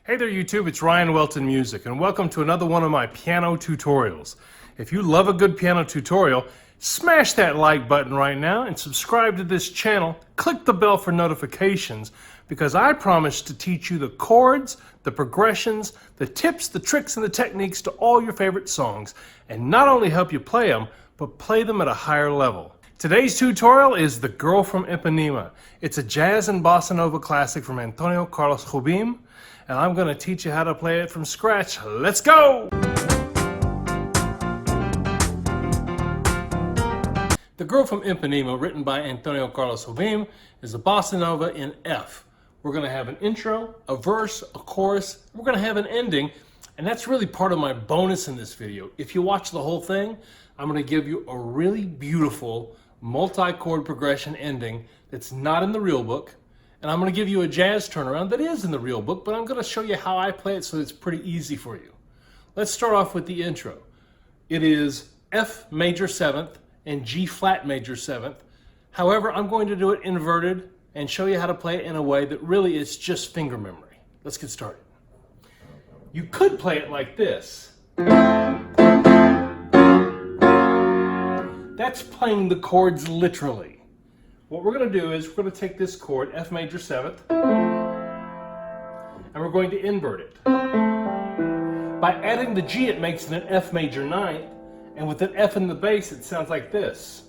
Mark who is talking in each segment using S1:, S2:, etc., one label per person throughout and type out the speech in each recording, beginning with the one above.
S1: Hey there YouTube, it's Ryan Welton Music and welcome to another one of my piano tutorials. If you love a good piano tutorial, smash that like button right now and subscribe to this channel. Click the bell for notifications because I promise to teach you the chords, the progressions, the tips, the tricks, and the techniques to all your favorite songs and not only help you play them, but play them at a higher level. Today's tutorial is the Girl From Ipanema. It's a jazz and bossa nova classic from Antonio Carlos Jobim, and I'm going to teach you how to play it from scratch. Let's go! The Girl From Ipanema, written by Antonio Carlos Jobim, is a bossa nova in F. We're going to have an intro, a verse, a chorus, we're going to have an ending, and that's really part of my bonus in this video. If you watch the whole thing, I'm going to give you a really beautiful multi-chord progression ending that's not in the real book. And I'm going to give you a jazz turnaround that is in the real book, but I'm going to show you how I play it so it's pretty easy for you. Let's start off with the intro. It is F major 7th and G flat major 7th. However, I'm going to do it inverted and show you how to play it in a way that really is just finger memory. Let's get started. You could play it like this. That's playing the chords literally. What we're going to do is we're going to take this chord, F major 7th, and we're going to invert it. By adding the G, it makes it an F major 9th, and with an F in the bass, it sounds like this.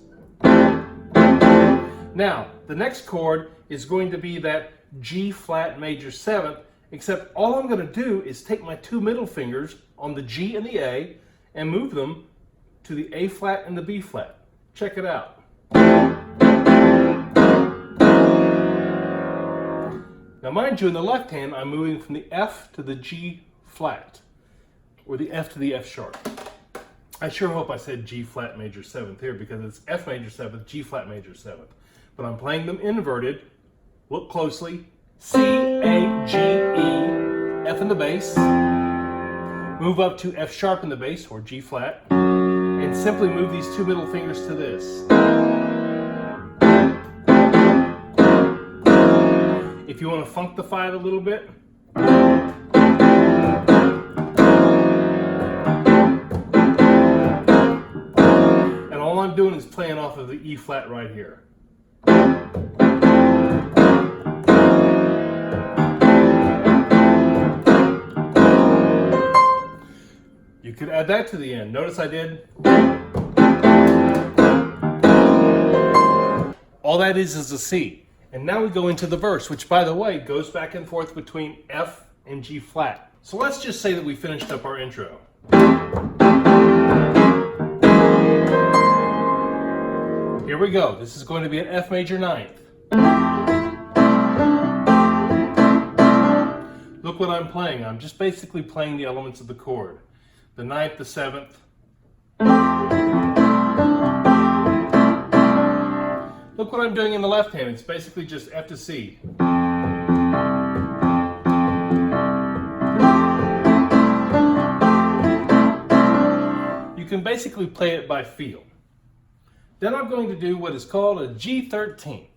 S1: Now, the next chord is going to be that G flat major 7th, except all I'm going to do is take my two middle fingers on the G and the A and move them to the A flat and the B flat. Check it out. Now mind you, in the left hand, I'm moving from the F to the G flat, or the F to the F sharp. I sure hope I said G flat major 7th here because it's F major 7th, G flat major 7th. But I'm playing them inverted. Look closely. C, A, G, E, F in the bass. Move up to F sharp in the bass, or G flat, and simply move these two middle fingers to this. If you want to funkify it a little bit, and all I'm doing is playing off of the E flat right here. You could add that to the end. Notice I did. All that is a C. And now we go into the verse, which, by the way, goes back and forth between F and G flat. So let's just say that we finished up our intro. Here we go. This is going to be an F major 9th. Look what I'm playing. I'm just basically playing the elements of the chord. The 9th, the 7th. Look what I'm doing in the left hand. It's basically just F to C. You can basically play it by feel. Then I'm going to do what is called a G13th.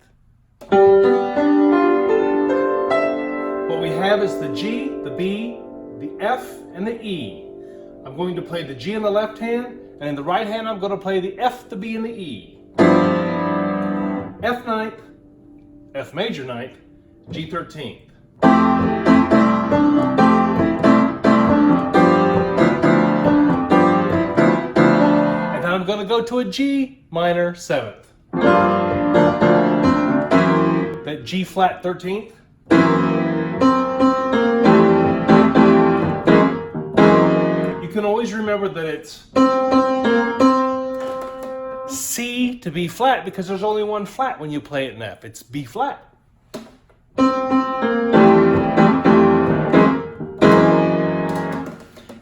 S1: What we have is the G, the B, the F, and the E. I'm going to play the G in the left hand, and in the right hand I'm going to play the F, the B, and the E. F 9th, F major 9th, G 13th. And then I'm going to go to a G minor 7th. That G flat 13th. You can always remember that it's C to B flat because there's only one flat when you play it in F. It's B flat.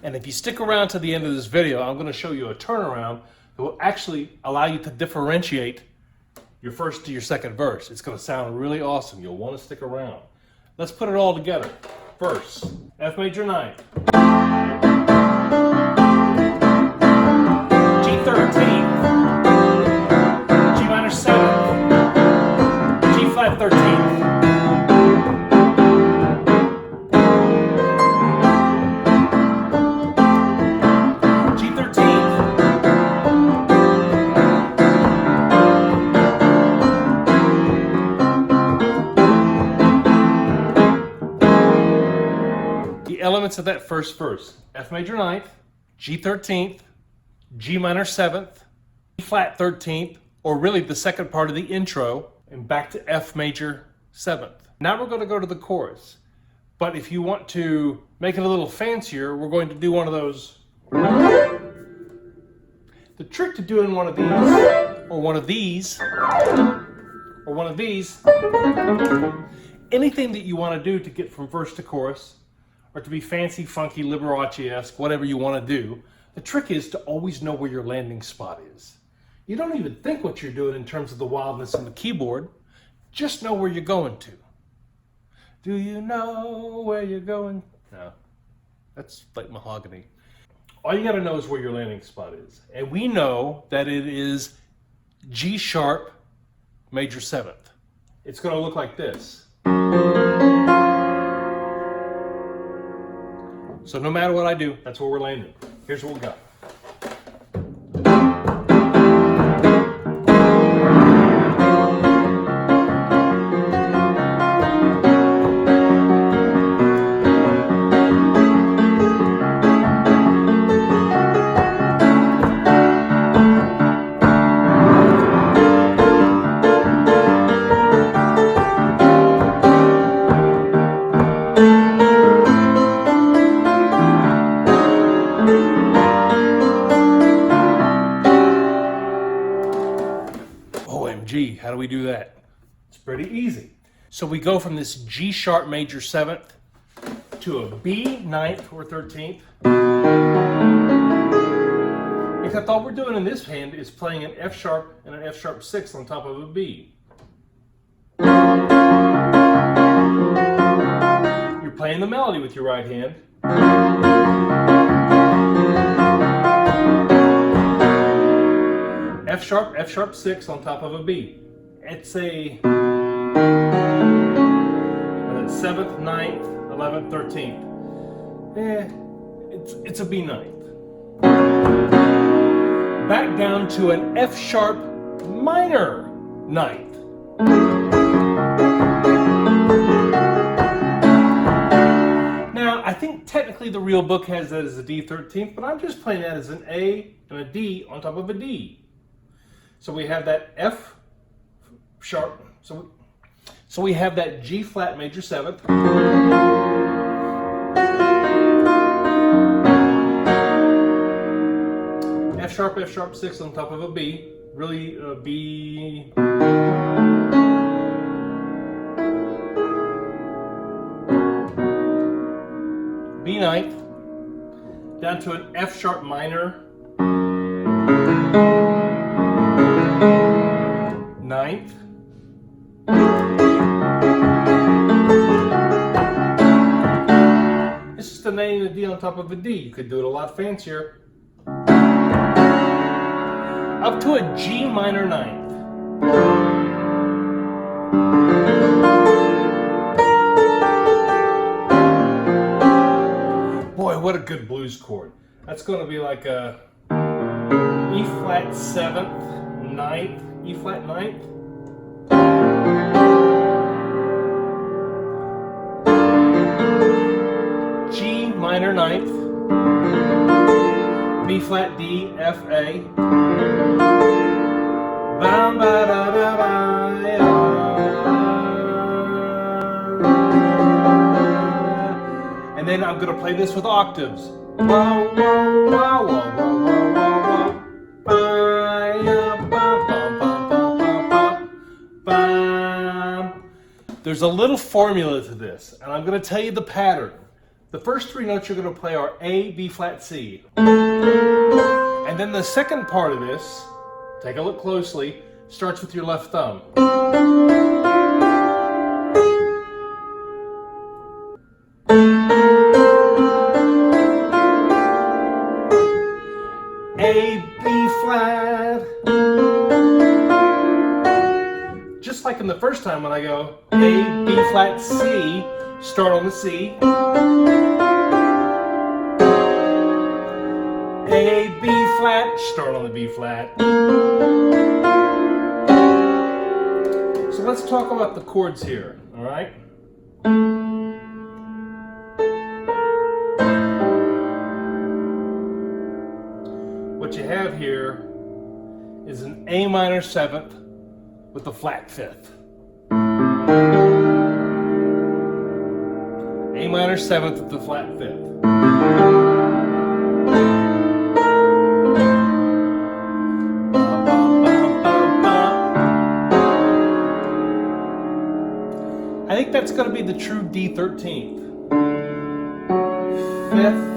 S1: And if you stick around to the end of this video, I'm going to show you a turnaround that will actually allow you to differentiate your first to your second verse. It's going to sound really awesome. You'll want to stick around. Let's put it all together. Verse, F major 9th. G 13th. 7th, G flat 13th, the elements of that first verse. F major ninth, G 13th, G minor 7th, E flat 13th, or really the second part of the intro, and back to F major 7th. Now we're going to go to the chorus. But if you want to make it a little fancier, we're going to do one of those. The trick to doing one of these, or one of these, or one of these, anything that you want to do to get from verse to chorus, or to be fancy, funky, Liberace-esque, whatever you want to do, the trick is to always know where your landing spot is. You don't even think what you're doing in terms of the wildness on the keyboard. Just know where you're going to. Do you know where you're going? No, that's like mahogany. All you got to know is where your landing spot is. And we know that it is G sharp major 7th. It's going to look like this. So no matter what I do, that's where we're landing. Here's what we got. OMG, how do we do that? It's pretty easy. So we go from this G sharp major 7th to a B 9th or 13th. Except all we're doing in this hand is playing an F sharp and an F sharp 6 on top of a B. You're playing the melody with your right hand. F sharp 6 on top of a B. It's a 7th, 9th, 11th, 13th. It's a B 9th. Back down to an F sharp minor 9th. Now, I think technically the real book has that as a D 13th, but I'm just playing that as an A and a D on top of a D. So we have that F sharp, so we have that G flat major 7th. F sharp 6 on top of a B, really B. B 9th, down to an F sharp minor 9th. It's just an A and a D on top of a D. You could do it a lot fancier. Up to a G minor 9th. Boy, what a good blues chord. That's going to be like a E flat 7th, 9th, E flat 9th. G minor 9th. B flat D, F A. Bam, ba, da, da, ba, ya. And then I'm going to play this with octaves. Wah, wah, wah, wah, wah, wah, wah, ya, ba, ba, ba, ba, ba. There's a little formula to this, and I'm going to tell you the pattern. The first three notes you're going to play are A, B flat, C. And then the second part of this, take a look closely, starts with your left thumb. A, B flat. Just like in the first time when I go A, B flat, C, start on the C. A, B flat, start on the B flat. So let's talk about the chords here, all right? what you have here is an A minor 7th with a flat 5th. A minor 7th with the flat 5th. I think that's going to be the true D13th. 5th,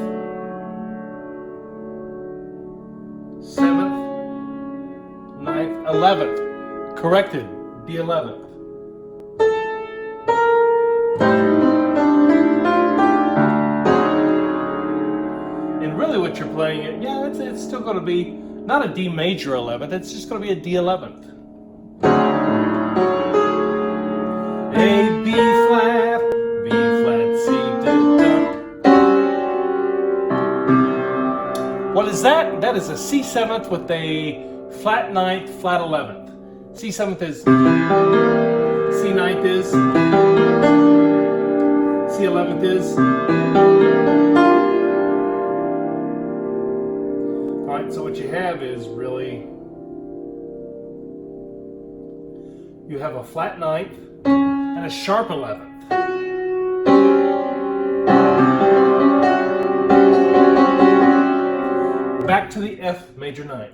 S1: 7th, 9th, 11th. Corrected, D11th. And really what you're playing, it's still going to be not a D major 11th, it's just going to be a D11th. A, B flat, B flat, C, D, da. What is that? That is a C7th with a flat 9th, flat 11th. C7th is, C9th is, C11th is. Alright, so what you have is really, you have a flat 9th and a sharp 11th. Back to the F major 9th.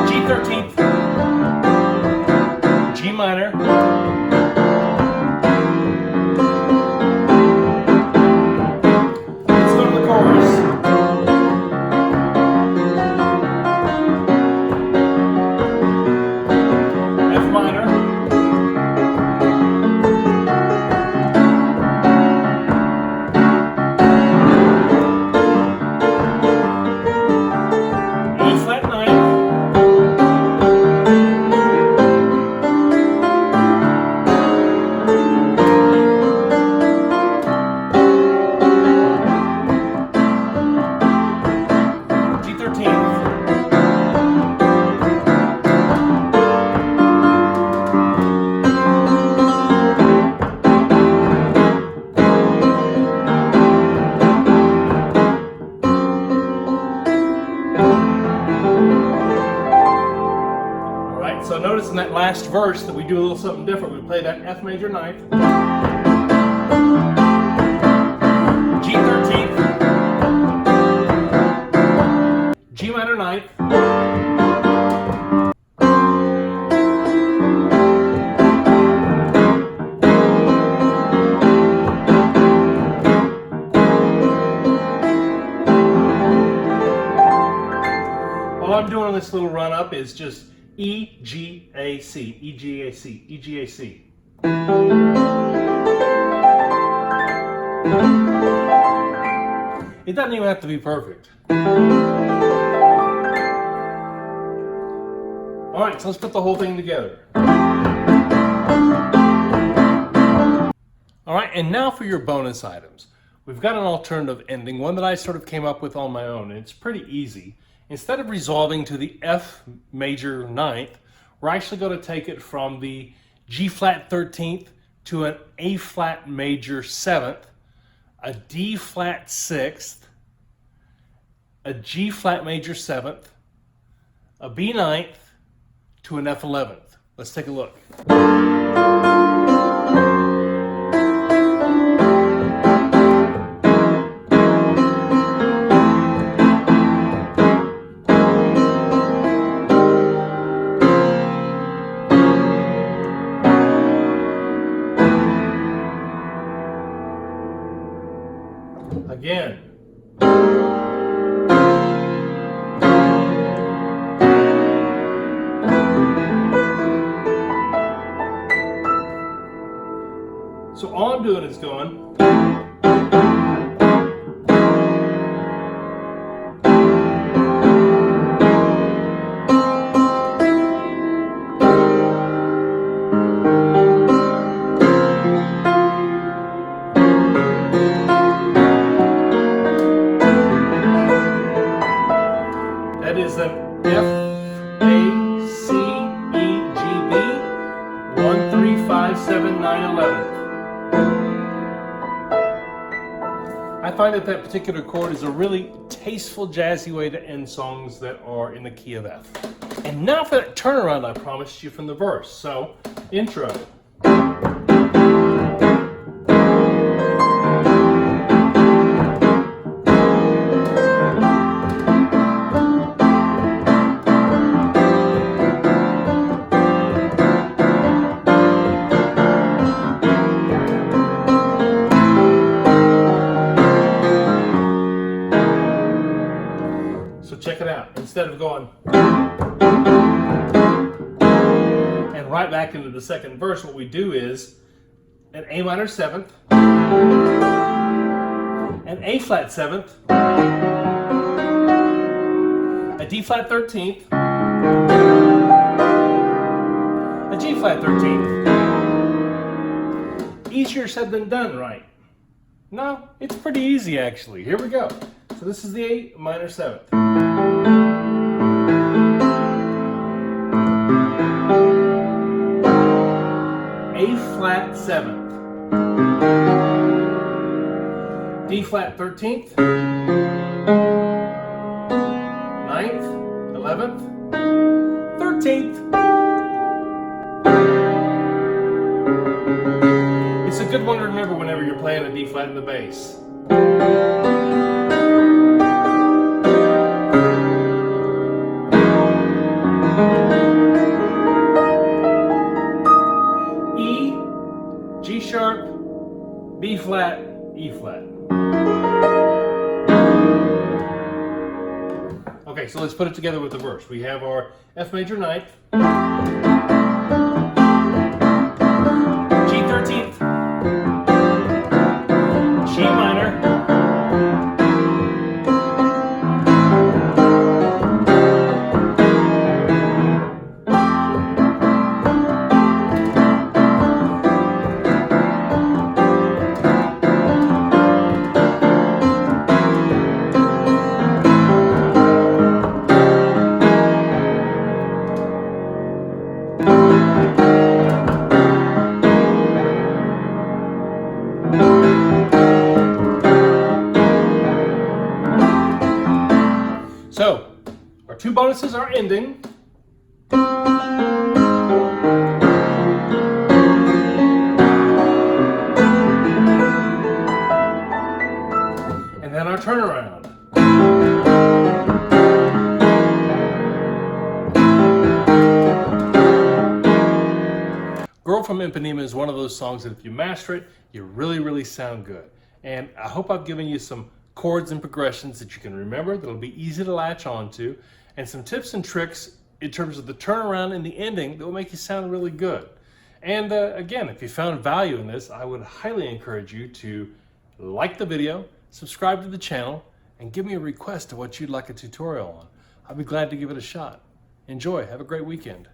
S1: G13th, G minor, let's go to the chorus. F minor, E flat 9th, so notice in that last verse that we do a little something different. We play that F major 9th, G13th, G minor 9th, all I'm doing on this little run up is just E, G, A, C, E, G, A, C, E, G, A, C. It doesn't even have to be perfect. All right, so let's put the whole thing together. All right, and now for your bonus items. We've got an alternative ending, one that I sort of came up with on my own, and it's pretty easy. Instead of resolving to the F major 9th, we're actually going to take it from the G flat 13th to an A flat major 7th, a D flat 6th, a G flat major 7th, a B 9th to an F 11th. Let's take a look. Again. So all I'm doing is going. That is an F, A, C, E, G, B, 1, 3, 5, 7, 9, 11. I find that that particular chord is a really tasteful, jazzy way to end songs that are in the key of F. And now for that turnaround I promised you from the verse. So, intro. So check it out. Instead of going and right back into the second verse, what we do is an A minor 7th, an A flat 7th, a D flat 13th, a G flat 13th. Easier said than done, right? No, it's pretty easy actually. Here we go. So this is the A minor 7th. A flat 7th, D flat 13th, 9th, 11th, 13th. It's a good one to remember whenever you're playing a D flat in the bass. G sharp, B flat, E flat. Okay, so let's put it together with the verse. We have our F major 9th, G 13th, G minor, So, our two bonuses are ending. And then our turnaround. Girl From Ipanema is one of those songs that if you master it, you really sound good. And I hope I've given you some chords and progressions that you can remember that'll be easy to latch onto, and some tips and tricks in terms of the turnaround and the ending that will make you sound really good. And again, if you found value in this, I would highly encourage you to like the video, subscribe to the channel, and give me a request of what you'd like a tutorial on. I'll be glad to give it a shot. Enjoy. Have a great weekend.